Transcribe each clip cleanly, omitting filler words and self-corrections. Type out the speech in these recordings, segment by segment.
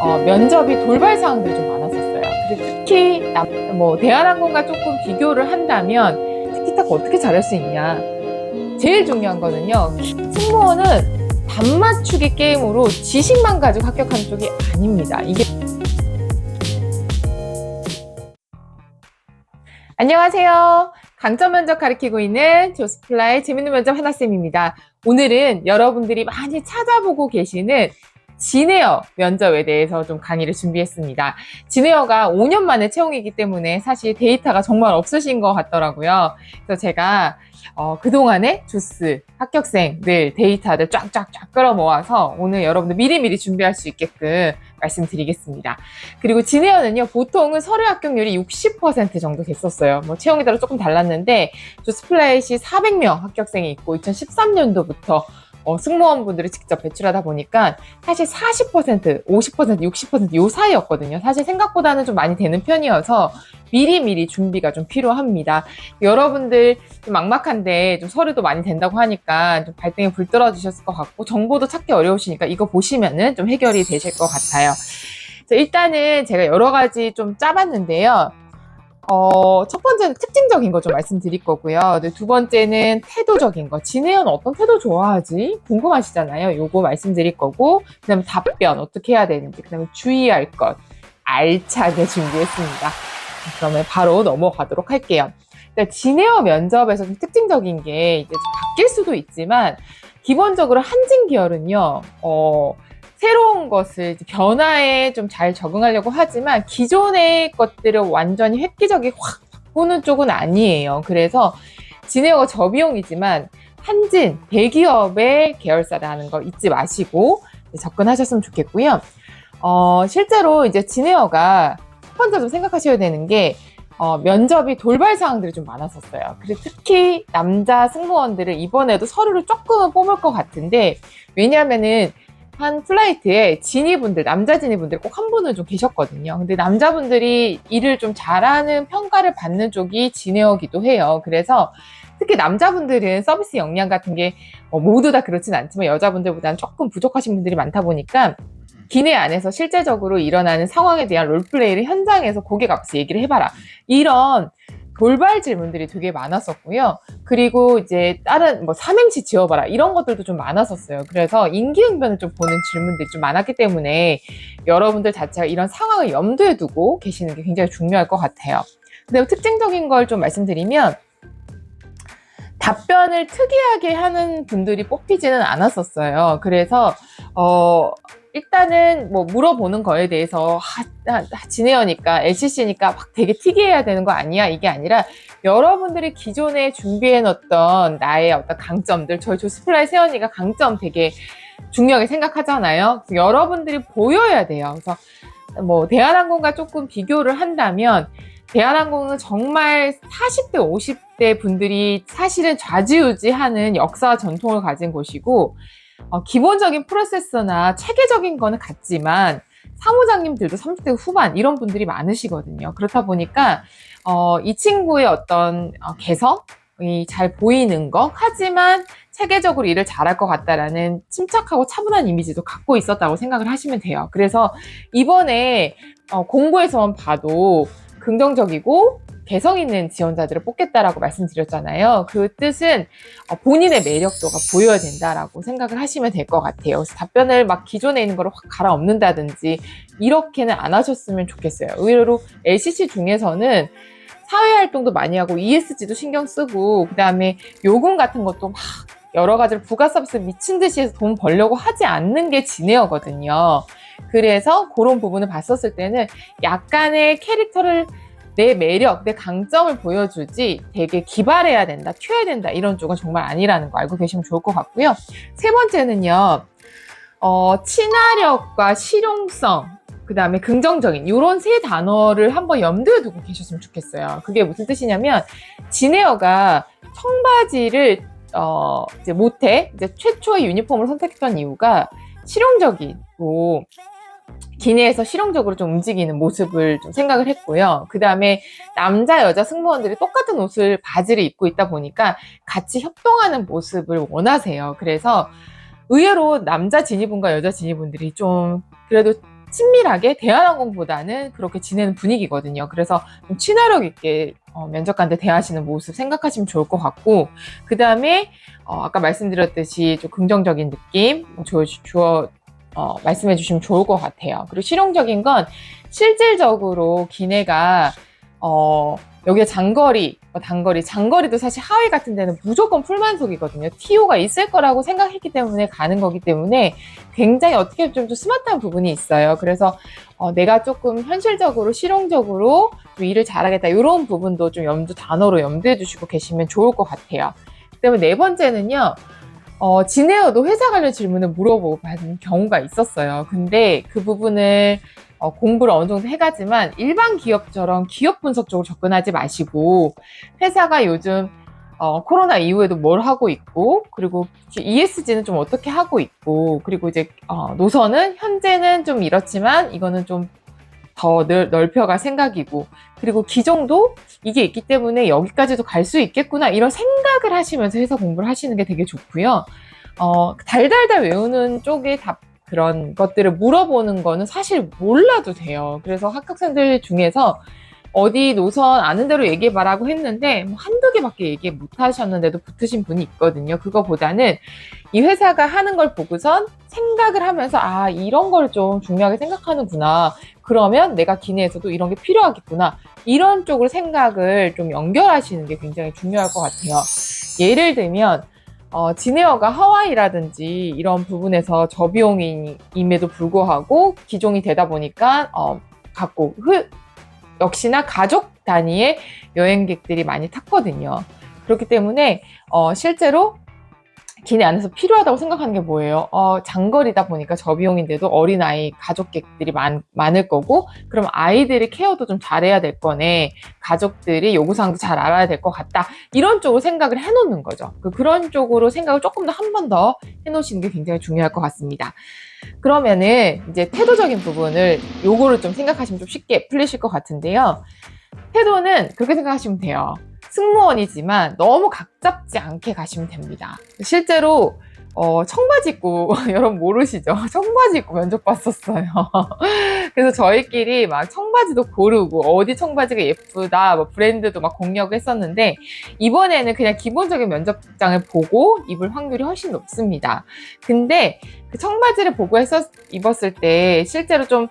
면접이 돌발 사항들이 좀 많았었어요. 그리고 특히 대한항공과 조금 비교를 한다면 티키타카 어떻게 잘할 수 있냐. 제일 중요한 거는요. 승무원은 답맞추기 게임으로 지식만 가지고 합격하는 쪽이 아닙니다. 안녕하세요. 강점 면접 가르치고 있는 조스플라의 재밌는 면접 하나쌤입니다. 오늘은 여러분들이 많이 찾아보고 계시는 진에어 면접에 대해서 좀 강의를 준비했습니다. 진에어가 5년 만에 채용이기 때문에 사실 데이터가 정말 없으신 것 같더라고요. 그래서 제가 그동안의 조스 합격생들 데이터를 쫙쫙쫙 끌어 모아서 오늘 여러분들 미리미리 준비할 수 있게끔 말씀드리겠습니다. 그리고 진에어는요, 보통은 서류 합격률이 60% 정도 됐었어요. 채용에 따라 조금 달랐는데, 조스플라잇이 400명 합격생이 있고, 2013년도부터 승무원분들을 직접 배출하다 보니까 사실 40%, 50%, 60% 요 사이였거든요. 사실 생각보다는 좀 많이 되는 편이어서 미리미리 준비가 좀 필요합니다. 여러분들 좀 막막한데 좀 서류도 많이 된다고 하니까 좀 발등에 불 떨어지셨을 것 같고 정보도 찾기 어려우시니까 이거 보시면은 좀 해결이 되실 것 같아요. 자, 일단은 제가 여러 가지 좀 짜봤는데요. 첫 번째는 특징적인 거 좀 말씀드릴 거고요. 두 번째는 태도적인 거. 진에어는 어떤 태도 좋아하지? 궁금하시잖아요. 요거 말씀드릴 거고, 그 다음에 답변 어떻게 해야 되는지, 그 다음에 주의할 것 알차게 준비했습니다. 그러면 바로 넘어가도록 할게요. 진에어 면접에서 좀 특징적인 게 이제 바뀔 수도 있지만, 기본적으로 한진 계열은요, 새로운 것을 변화에 좀 잘 적응하려고 하지만 기존의 것들을 완전히 획기적이 확 바꾸는 쪽은 아니에요. 그래서 진에어가 저비용이지만 한진, 대기업의 계열사라는 거 잊지 마시고 접근하셨으면 좋겠고요. 실제로 이제 진에어가 첫 번째 좀 생각하셔야 되는 게 면접이 돌발 사항들이 좀 많았었어요. 그리고 특히 남자 승무원들을 이번에도 서류를 조금은 뽑을 것 같은데 왜냐하면은 한 플라이트에 진이분들, 남자 진이분들 꼭 한 분은 좀 계셨거든요. 근데 남자분들이 일을 좀 잘하는 평가를 받는 쪽이 진에어기도 해요. 그래서 특히 남자분들은 서비스 역량 같은 게 모두 다 그렇진 않지만 여자분들보다는 조금 부족하신 분들이 많다 보니까 기내 안에서 실제적으로 일어나는 상황에 대한 롤플레이를 현장에서 고객 앞에서 얘기를 해봐라. 이런 돌발 질문들이 되게 많았었고요. 그리고 이제 다른 삼행시 지어봐라 이런 것들도 좀 많았었어요. 그래서 임기응변을 좀 보는 질문들이 좀 많았기 때문에 여러분들 자체가 이런 상황을 염두에 두고 계시는 게 굉장히 중요할 것 같아요. 근데 특징적인 걸 좀 말씀드리면 답변을 특이하게 하는 분들이 뽑히지는 않았었어요. 그래서 일단은 물어보는 거에 대해서 진에어니까 LCC니까 막 되게 특이해야 되는 거 아니야? 이게 아니라 여러분들이 기존에 준비해 놓았던 나의 어떤 강점들, 저희 조스플라이 세연이가 강점 되게 중요하게 생각하잖아요. 그래서 여러분들이 보여야 돼요. 그래서 대한항공과 조금 비교를 한다면 대한항공은 정말 40대, 50대 분들이 사실은 좌지우지하는 역사와 전통을 가진 곳이고 기본적인 프로세서나 체계적인 거는 같지만 사무장님들도 30대 후반 이런 분들이 많으시거든요. 그렇다 보니까 이 친구의 어떤 개성이 잘 보이는 거 하지만 체계적으로 일을 잘할 것 같다라는 침착하고 차분한 이미지도 갖고 있었다고 생각을 하시면 돼요. 그래서 이번에 공고에서만 봐도 긍정적이고 개성 있는 지원자들을 뽑겠다라고 말씀드렸잖아요. 그 뜻은 본인의 매력도가 보여야 된다라고 생각을 하시면 될 것 같아요. 그래서 답변을 막 기존에 있는 거를 확 갈아엎는다든지 이렇게는 안 하셨으면 좋겠어요. 의외로 LCC 중에서는 사회활동도 많이 하고 ESG도 신경 쓰고 그 다음에 요금 같은 것도 막 여러 가지를 부가 서비스 미친 듯이 해서 돈 벌려고 하지 않는 게 진에어거든요. 그래서 그런 부분을 봤었을 때는 약간의 캐릭터를 내 매력, 내 강점을 보여주지 되게 기발해야 된다, 튀어야 된다 이런 쪽은 정말 아니라는 거 알고 계시면 좋을 것 같고요. 세 번째는요. 친화력과 실용성, 그 다음에 긍정적인 이런 세 단어를 한번 염두에 두고 계셨으면 좋겠어요. 그게 무슨 뜻이냐면 진에어가 청바지를 이제 모태 이제 최초의 유니폼을 선택했던 이유가 실용적이고 기내에서 실용적으로 좀 움직이는 모습을 좀 생각을 했고요. 그 다음에 남자, 여자 승무원들이 똑같은 옷을, 바지를 입고 있다 보니까 같이 협동하는 모습을 원하세요. 그래서 의외로 남자 진입분과 여자 진입분들이 좀 그래도 친밀하게 대한항공보다는 그렇게 지내는 분위기거든요. 그래서 좀 친화력 있게 면접관들 대하시는 모습 생각하시면 좋을 것 같고, 그 다음에 아까 말씀드렸듯이 좀 긍정적인 느낌 말씀해 주시면 좋을 것 같아요. 그리고 실용적인 건 실질적으로 기내가 여기에 장거리도 사실 하와이 같은 데는 무조건 풀만속이거든요. TO가 있을 거라고 생각했기 때문에 가는 거기 때문에 굉장히 어떻게 좀 스마트한 부분이 있어요. 그래서 내가 조금 현실적으로 실용적으로 좀 일을 잘하겠다 이런 부분도 좀 단어로 염두해 두시고 계시면 좋을 것 같아요. 그다음에 네 번째는요. 진에어도 회사 관련 질문을 물어보고 받는 경우가 있었어요. 근데 그 부분을 공부를 어느 정도 해가지만 일반 기업처럼 기업 분석적으로 접근하지 마시고 회사가 요즘 코로나 이후에도 뭘 하고 있고, 그리고 ESG는 좀 어떻게 하고 있고, 그리고 이제 노선은 현재는 좀 이렇지만 이거는 좀 더 넓혀갈 생각이고, 그리고 기종도 이게 있기 때문에 여기까지도 갈 수 있겠구나 이런 생각을 하시면서 회사 공부를 하시는 게 되게 좋고요. 달달달 외우는 쪽에 그런 것들을 물어보는 거는 사실 몰라도 돼요. 그래서 합격생들 중에서 어디 노선 아는 대로 얘기해봐라고 했는데 한두 개밖에 얘기 못 하셨는데도 붙으신 분이 있거든요. 그거보다는 이 회사가 하는 걸 보고선 생각을 하면서 이런 걸 좀 중요하게 생각하는구나. 그러면 내가 기내에서도 이런 게 필요하겠구나. 이런 쪽으로 생각을 좀 연결하시는 게 굉장히 중요할 것 같아요. 예를 들면 진에어가 하와이라든지 이런 부분에서 저비용임에도 불구하고 기종이 되다 보니까 역시나 가족 단위의 여행객들이 많이 탔거든요. 그렇기 때문에 실제로 기내 안에서 필요하다고 생각하는 게 뭐예요? 장거리다 보니까 저비용인데도 어린아이 가족객들이 많을 거고, 그럼 아이들의 케어도 좀 잘해야 될 거네. 가족들이 요구사항도 잘 알아야 될 것 같다. 이런 쪽으로 생각을 해놓는 거죠. 그런 쪽으로 생각을 조금 더 한 번 더 해놓으시는 게 굉장히 중요할 것 같습니다. 그러면은 이제 태도적인 부분을 요거를 좀 생각하시면 좀 쉽게 풀리실 것 같은데요. 태도는 그렇게 생각하시면 돼요. 승무원이지만 너무 각 잡지 않게 가시면 됩니다. 실제로 청바지 입고 여러분 모르시죠? 청바지 입고 면접 봤었어요. 그래서 저희끼리 막 청바지도 고르고 어디 청바지가 예쁘다 뭐 브랜드도 막 공략을 했었는데, 이번에는 그냥 기본적인 면접장을 보고 입을 확률이 훨씬 높습니다. 근데 그 청바지를 보고 입었을 때 실제로 좀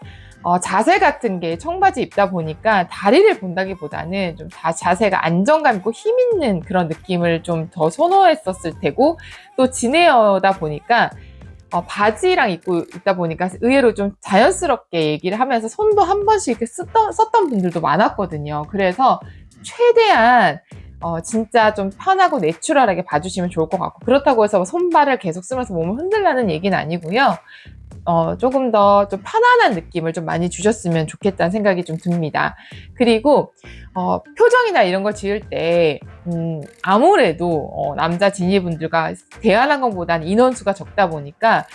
자세 같은 게 청바지 입다 보니까 다리를 본다기보다는 좀 자세가 안정감 있고 힘 있는 그런 느낌을 좀 더 선호했었을 테고, 또 진에어다 보니까 바지랑 입고 있다 보니까 의외로 좀 자연스럽게 얘기를 하면서 손도 한 번씩 이렇게 썼던 분들도 많았거든요. 그래서 최대한 진짜 좀 편하고 내추럴하게 봐주시면 좋을 것 같고, 그렇다고 해서 손발을 계속 쓰면서 몸을 흔들라는 얘기는 아니고요. 조금 더 좀 편안한 느낌을 좀 많이 주셨으면 좋겠다는 생각이 좀 듭니다. 그리고 표정이나 이런 걸 지을 때 아무래도 남자 지니분들과 대화하는 것보다는 인원수가 적다 보니까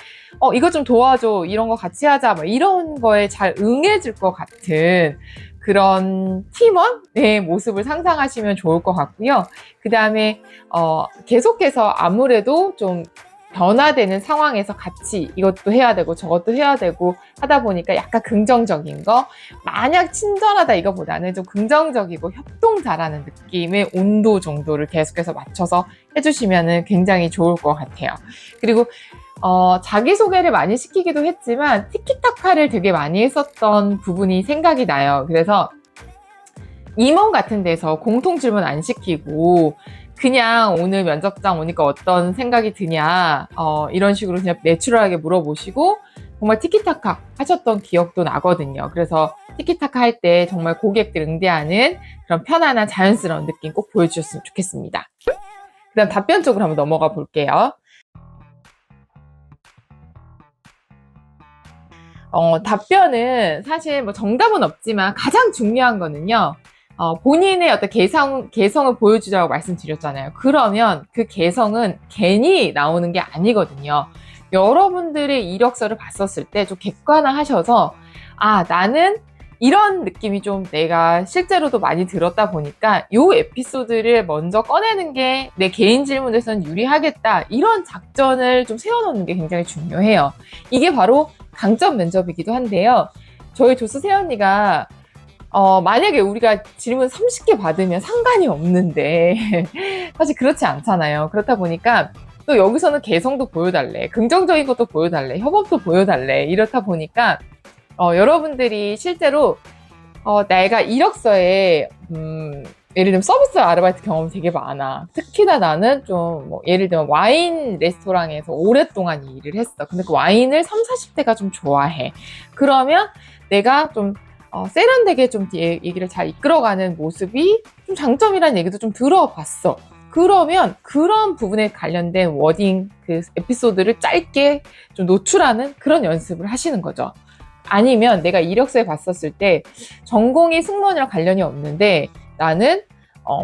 이거 좀 도와줘, 이런 거 같이 하자, 뭐 이런 거에 잘 응해줄 것 같은 그런 팀원의 모습을 상상하시면 좋을 것 같고요. 그 다음에 계속해서 아무래도 좀 변화되는 상황에서 같이 이것도 해야 되고 저것도 해야 되고 하다 보니까 약간 긍정적인 거, 만약 친절하다 이거보다는 좀 긍정적이고 협동 잘하는 느낌의 온도 정도를 계속해서 맞춰서 해주시면 굉장히 좋을 것 같아요. 그리고 자기소개를 많이 시키기도 했지만 티키타카를 되게 많이 했었던 부분이 생각이 나요. 그래서 임원 같은 데서 공통 질문 안 시키고 그냥 오늘 면접장 오니까 어떤 생각이 드냐 이런 식으로 그냥 내추럴하게 물어보시고 정말 티키타카 하셨던 기억도 나거든요. 그래서 티키타카 할 때 정말 고객들 응대하는 그런 편안한 자연스러운 느낌 꼭 보여주셨으면 좋겠습니다. 그 다음 답변 쪽으로 한번 넘어가 볼게요. 답변은 사실 뭐 정답은 없지만 가장 중요한 거는요. 본인의 어떤 개성을 보여주자고 말씀드렸잖아요. 그러면 그 개성은 괜히 나오는 게 아니거든요. 여러분들의 이력서를 봤었을 때 좀 객관화하셔서 나는 이런 느낌이 좀 내가 실제로도 많이 들었다 보니까 이 에피소드를 먼저 꺼내는 게 내 개인 질문에서는 유리하겠다, 이런 작전을 좀 세워놓는 게 굉장히 중요해요. 이게 바로 강점 면접이기도 한데요. 저희 조스 새언니가 만약에 우리가 질문 30개 받으면 상관이 없는데 사실 그렇지 않잖아요. 그렇다 보니까 또 여기서는 개성도 보여달래, 긍정적인 것도 보여달래, 협업도 보여달래, 이렇다 보니까 여러분들이 실제로 내가 이력서에 예를 들면 서비스 아르바이트 경험이 되게 많아. 특히나 나는 좀 예를 들면 와인 레스토랑에서 오랫동안 일을 했어. 근데 그 와인을 30, 40대가 좀 좋아해. 그러면 내가 좀 세련되게 좀 얘기를 잘 이끌어가는 모습이 좀 장점이라는 얘기도 좀 들어봤어. 그러면 그런 부분에 관련된 워딩, 그 에피소드를 짧게 좀 노출하는 그런 연습을 하시는 거죠. 아니면 내가 이력서에 봤었을 때 전공이 승무원이랑 관련이 없는데 나는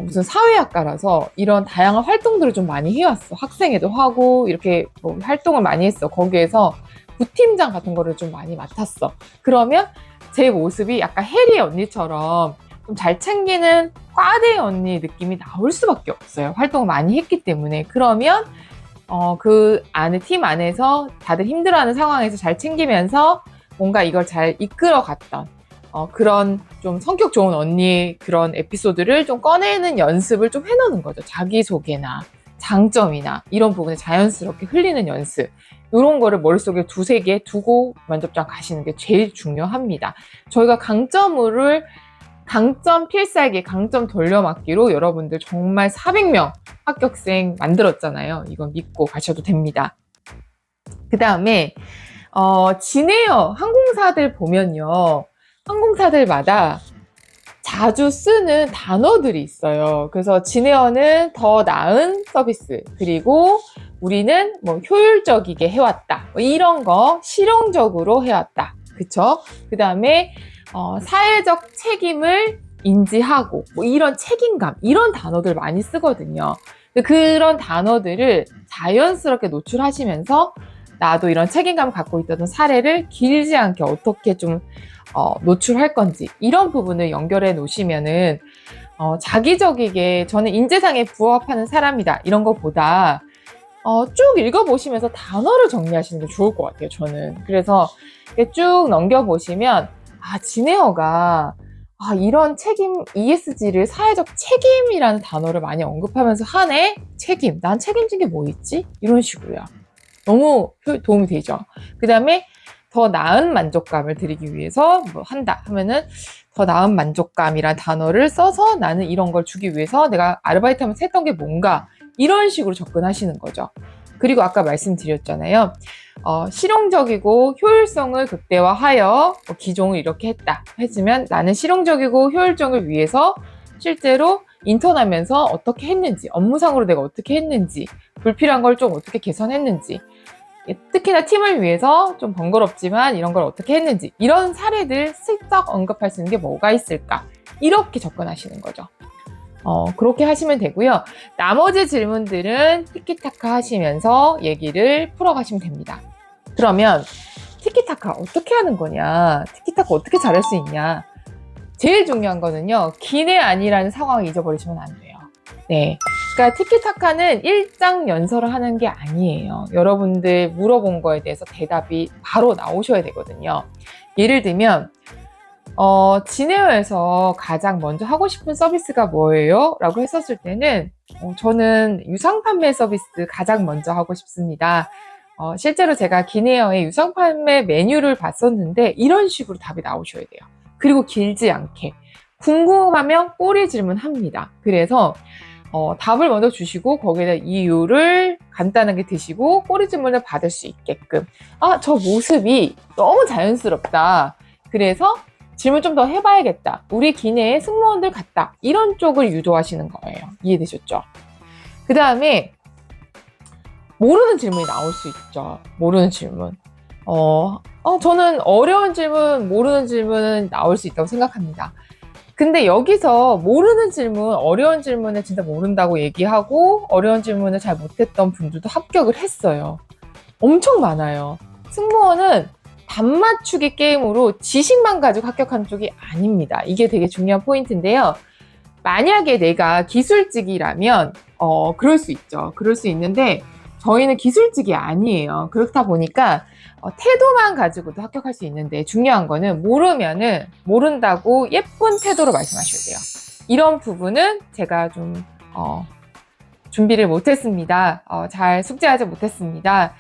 무슨 사회학과라서 이런 다양한 활동들을 좀 많이 해왔어. 학생회도 하고 이렇게 활동을 많이 했어. 거기에서 부팀장 같은 거를 좀 많이 맡았어. 그러면 제 모습이 약간 해리 언니처럼 좀 잘 챙기는 과대 언니 느낌이 나올 수밖에 없어요. 활동을 많이 했기 때문에. 그러면 그 안에 팀 안에서 다들 힘들어하는 상황에서 잘 챙기면서 뭔가 이걸 잘 이끌어갔던 그런 좀 성격 좋은 언니의 그런 에피소드를 좀 꺼내는 연습을 좀 해놓는 거죠. 자기소개나 장점이나 이런 부분에 자연스럽게 흘리는 연습. 이런 거를 머릿속에 두세 개 두고 면접장 가시는 게 제일 중요합니다. 저희가 강점 필살기, 강점 돌려막기로 여러분들 정말 400명 합격생 만들었잖아요. 이건 믿고 가셔도 됩니다. 그 다음에 진에어 항공사들 보면요. 항공사들마다 자주 쓰는 단어들이 있어요. 그래서 진에어는 더 나은 서비스, 그리고 우리는 효율적이게 해왔다. 이런 거 실용적으로 해왔다. 그쵸? 그 다음에 사회적 책임을 인지하고 이런 책임감, 이런 단어들 많이 쓰거든요. 그런 단어들을 자연스럽게 노출하시면서 나도 이런 책임감을 갖고 있던 사례를 길지 않게 어떻게 좀 노출할 건지, 이런 부분을 연결해 놓으시면은 자기적이게 저는 인재상에 부합하는 사람이다 이런 것보다 쭉 읽어보시면서 단어를 정리하시는 게 좋을 것 같아요. 저는 그래서 쭉 넘겨보시면 진에어가 이런 책임, ESG를 사회적 책임이라는 단어를 많이 언급하면서 하네? 책임, 난 책임진 게 뭐 있지? 이런 식으로요. 너무 도움이 되죠. 그 다음에 더 나은 만족감을 드리기 위해서 한다 하면은 더 나은 만족감이란 단어를 써서 나는 이런 걸 주기 위해서 내가 아르바이트 하면서 했던 게 뭔가, 이런 식으로 접근하시는 거죠. 그리고 아까 말씀드렸잖아요. 실용적이고 효율성을 극대화하여 기종을 이렇게 했다 했으면 나는 실용적이고 효율적을 위해서 실제로 인턴하면서 어떻게 했는지, 업무상으로 내가 어떻게 했는지, 불필요한 걸 좀 어떻게 개선했는지, 특히나 팀을 위해서 좀 번거롭지만 이런 걸 어떻게 했는지, 이런 사례들 슬쩍 언급할 수 있는 게 뭐가 있을까, 이렇게 접근하시는 거죠. 그렇게 하시면 되고요. 나머지 질문들은 티키타카 하시면서 얘기를 풀어가시면 됩니다. 그러면 티키타카 어떻게 하는 거냐, 티키타카 어떻게 잘할 수 있냐, 제일 중요한 거는요, 기내 아니라는 상황을 잊어버리시면 안 돼요. 네. 그러니까 티키타카는 일장 연설을 하는 게 아니에요. 여러분들 물어본 거에 대해서 대답이 바로 나오셔야 되거든요. 예를 들면 진에어에서 가장 먼저 하고 싶은 서비스가 뭐예요? 라고 했었을 때는 저는 유상 판매 서비스 가장 먼저 하고 싶습니다. 실제로 제가 기내어의 유상 판매 메뉴를 봤었는데 이런 식으로 답이 나오셔야 돼요. 그리고 길지 않게 궁금하면 꼬리 질문합니다. 그래서 답을 먼저 주시고 거기에다 이유를 간단하게 드시고 꼬리 질문을 받을 수 있게끔, 저 모습이 너무 자연스럽다, 그래서 질문 좀 더 해봐야겠다, 우리 기내에 승무원들 같다, 이런 쪽을 유도하시는 거예요. 이해되셨죠? 그 다음에 모르는 질문이 나올 수 있죠. 모르는 질문. 저는 어려운 질문, 모르는 질문은 나올 수 있다고 생각합니다. 근데 여기서 모르는 질문, 어려운 질문에 진짜 모른다고 얘기하고 어려운 질문을 잘 못했던 분들도 합격을 했어요. 엄청 많아요. 승무원은 답맞추기 게임으로 지식만 가지고 합격한 쪽이 아닙니다. 이게 되게 중요한 포인트인데요. 만약에 내가 기술직이라면 그럴 수 있죠. 그럴 수 있는데 저희는 기술직이 아니에요. 그렇다 보니까 태도만 가지고도 합격할 수 있는데 중요한 거는 모르면은 모른다고 예쁜 태도로 말씀하셔야 돼요. 이런 부분은 제가 좀 준비를 못했습니다. 잘 숙지하지 못했습니다.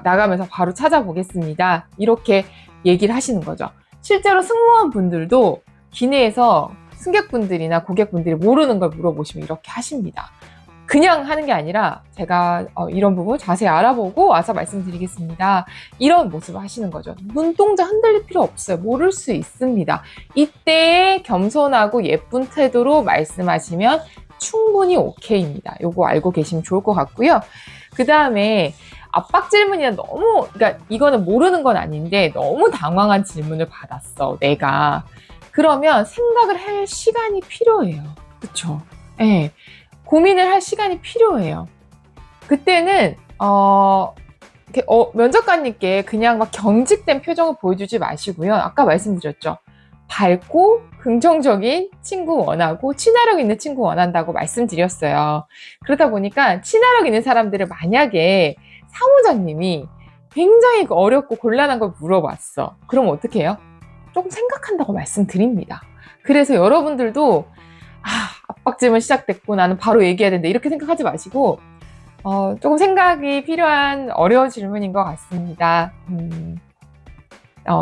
나가면서 바로 찾아보겠습니다. 이렇게 얘기를 하시는 거죠. 실제로 승무원 분들도 기내에서 승객분들이나 고객분들이 모르는 걸 물어보시면 이렇게 하십니다. 그냥 하는 게 아니라 제가 이런 부분 자세히 알아보고 와서 말씀드리겠습니다. 이런 모습을 하시는 거죠. 눈동자 흔들릴 필요 없어요. 모를 수 있습니다. 이때 겸손하고 예쁜 태도로 말씀하시면 충분히 오케이입니다. 요거 알고 계시면 좋을 것 같고요. 그 다음에 압박 질문이나 그러니까 이거는 모르는 건 아닌데 너무 당황한 질문을 받았어, 내가. 그러면 생각을 할 시간이 필요해요. 그쵸? 네. 고민을 할 시간이 필요해요. 그때는 면접관님께 그냥 막 경직된 표정을 보여주지 마시고요. 아까 말씀드렸죠. 밝고 긍정적인 친구 원하고 친화력 있는 친구 원한다고 말씀드렸어요. 그러다 보니까 친화력 있는 사람들을 만약에 사무장님이 굉장히 어렵고 곤란한 걸 물어봤어. 그럼 어떻게 해요? 조금 생각한다고 말씀드립니다. 그래서 여러분들도 압박질문 시작됐고 나는 바로 얘기해야 된다 이렇게 생각하지 마시고 조금 생각이 필요한 어려운 질문인 것 같습니다.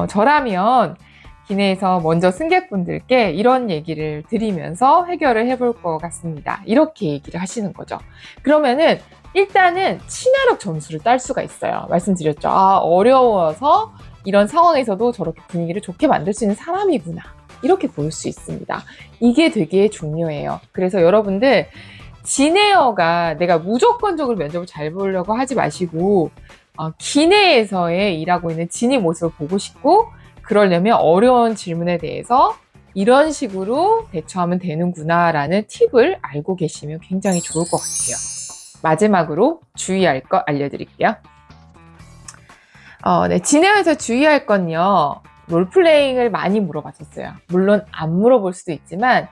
저라면 기내에서 먼저 승객분들께 이런 얘기를 드리면서 해결을 해볼 것 같습니다. 이렇게 얘기를 하시는 거죠. 그러면은 일단은 친화력 점수를 딸 수가 있어요. 말씀드렸죠. 어려워서 이런 상황에서도 저렇게 분위기를 좋게 만들 수 있는 사람이구나. 이렇게 볼 수 있습니다. 이게 되게 중요해요. 그래서 여러분들 기내어가 내가 무조건적으로 면접을 잘 보려고 하지 마시고 기내에서의 일하고 있는 진이 모습을 보고 싶고 그러려면 어려운 질문에 대해서 이런 식으로 대처하면 되는구나 라는 팁을 알고 계시면 굉장히 좋을 것 같아요. 마지막으로 주의할 거 알려드릴게요. 네, 진에어에서 주의할 건요. 롤플레잉을 많이 물어봤었어요. 물론 안 물어볼 수도 있지만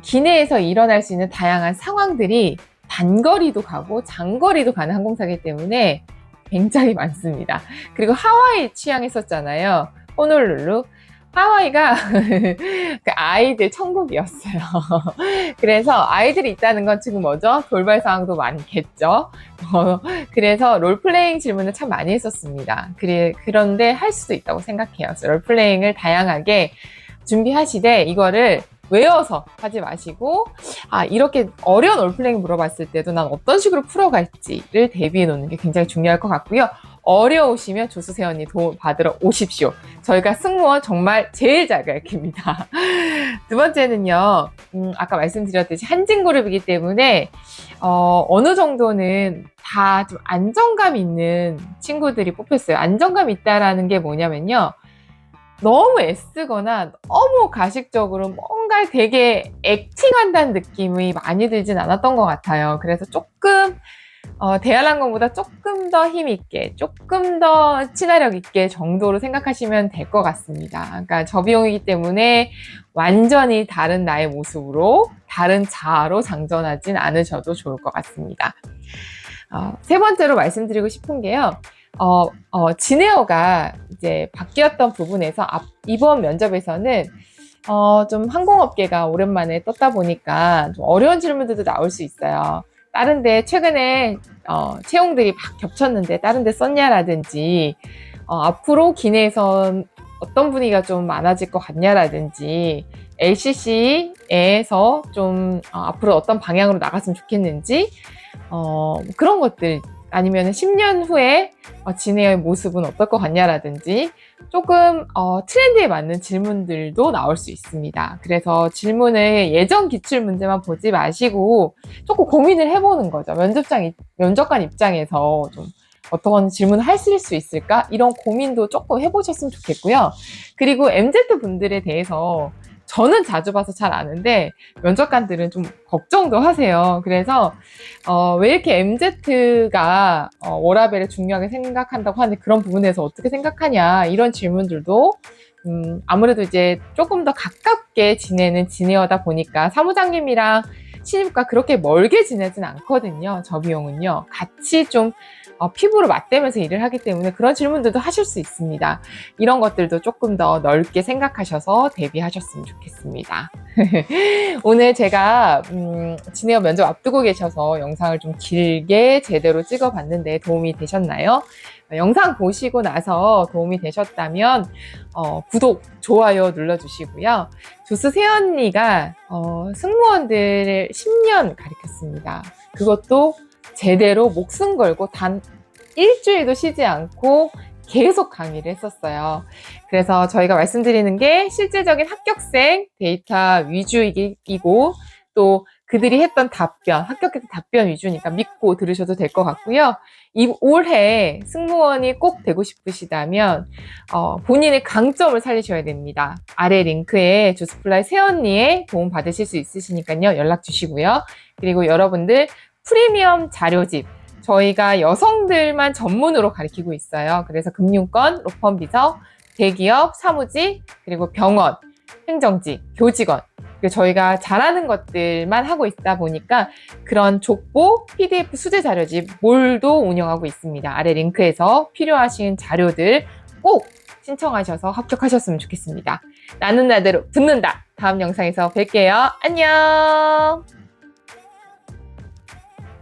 기내에서 일어날 수 있는 다양한 상황들이 단거리도 가고 장거리도 가는 항공사이기 때문에 굉장히 많습니다. 그리고 하와이 취향했었잖아요. 호놀룰루. 하와이가 그 아이들 천국이었어요. 그래서 아이들이 있다는 건 지금 뭐죠? 돌발 상황도 많겠죠. 그래서 롤플레잉 질문을 참 많이 했었습니다. 그런데 할 수도 있다고 생각해요. 그래서 롤플레잉을 다양하게 준비하시되 이거를 외워서 하지 마시고 이렇게 어려운 롤플레잉 물어봤을 때도 난 어떤 식으로 풀어갈지를 대비해 놓는 게 굉장히 중요할 것 같고요. 어려우시면 조수세 언니 도움 받으러 오십시오. 저희가 승무원 정말 제일 잘 가르칩니다. 두 번째는요. 아까 말씀드렸듯이 한진그룹이기 때문에 어느 정도는 다 좀 안정감 있는 친구들이 뽑혔어요. 안정감 있다라는 게 뭐냐면요. 너무 애쓰거나 너무 가식적으로 뭔가 되게 액팅한다는 느낌이 많이 들진 않았던 것 같아요. 그래서 조금 대한항공보다 조금 더 힘있게, 조금 더 친화력 있게 정도로 생각하시면 될 것 같습니다. 그러니까 저비용이기 때문에 완전히 다른 나의 모습으로, 다른 자아로 장전하진 않으셔도 좋을 것 같습니다. 세 번째로 말씀드리고 싶은 게요. 진에어가 이제 바뀌었던 부분에서 이번 면접에서는 좀 항공업계가 오랜만에 떴다 보니까 좀 어려운 질문들도 나올 수 있어요. 다른데 최근에 채용들이 막 겹쳤는데 다른데 썼냐라든지 앞으로 기내에선 어떤 분위기가 좀 많아질 것 같냐라든지 LCC에서 좀 앞으로 어떤 방향으로 나갔으면 좋겠는지 그런 것들 아니면 10년 후에 진에어의 모습은 어떨 것 같냐라든지 조금 트렌드에 맞는 질문들도 나올 수 있습니다. 그래서 질문을 예전 기출 문제만 보지 마시고 조금 고민을 해보는 거죠. 면접관 입장에서 좀 어떤 질문을 할 수 있을까? 이런 고민도 조금 해보셨으면 좋겠고요. 그리고 MZ 분들에 대해서 저는 자주 봐서 잘 아는데 면접관들은 좀 걱정도 하세요. 그래서 왜 이렇게 MZ가 워라밸을 중요하게 생각한다고 하는데 그런 부분에서 어떻게 생각하냐 이런 질문들도 아무래도 이제 조금 더 가깝게 지내는 진에어다 보니까 사무장님이랑 신입과 그렇게 멀게 지내진 않거든요. 저 비용은요. 같이 좀 피부로 맞대면서 일을 하기 때문에 그런 질문들도 하실 수 있습니다. 이런 것들도 조금 더 넓게 생각하셔서 대비하셨으면 좋겠습니다. 오늘 제가 진에어 면접 앞두고 계셔서 영상을 좀 길게 제대로 찍어봤는데 도움이 되셨나요? 영상 보시고 나서 도움이 되셨다면 구독, 좋아요 눌러주시고요. 조스 새언니가 승무원들을 10년 가르쳤습니다. 그것도 제대로 목숨 걸고 단 일주일도 쉬지 않고 계속 강의를 했었어요. 그래서 저희가 말씀드리는 게 실제적인 합격생 데이터 위주이고 또 그들이 했던 답변, 합격했던 답변 위주니까 믿고 들으셔도 될 것 같고요. 올해 승무원이 꼭 되고 싶으시다면 본인의 강점을 살리셔야 됩니다. 아래 링크에 조스플라이 새언니의 도움 받으실 수 있으시니까요. 연락 주시고요. 그리고 여러분들 프리미엄 자료집 저희가 여성들만 전문으로 가르치고 있어요. 그래서 금융권, 로펌 비서, 대기업, 사무직, 그리고 병원, 행정직, 교직원 저희가 잘하는 것들만 하고 있다 보니까 그런 족보, PDF 수제 자료집 몰도 운영하고 있습니다. 아래 링크에서 필요하신 자료들 꼭 신청하셔서 합격하셨으면 좋겠습니다. 나는 나대로 붙는다. 다음 영상에서 뵐게요. 안녕.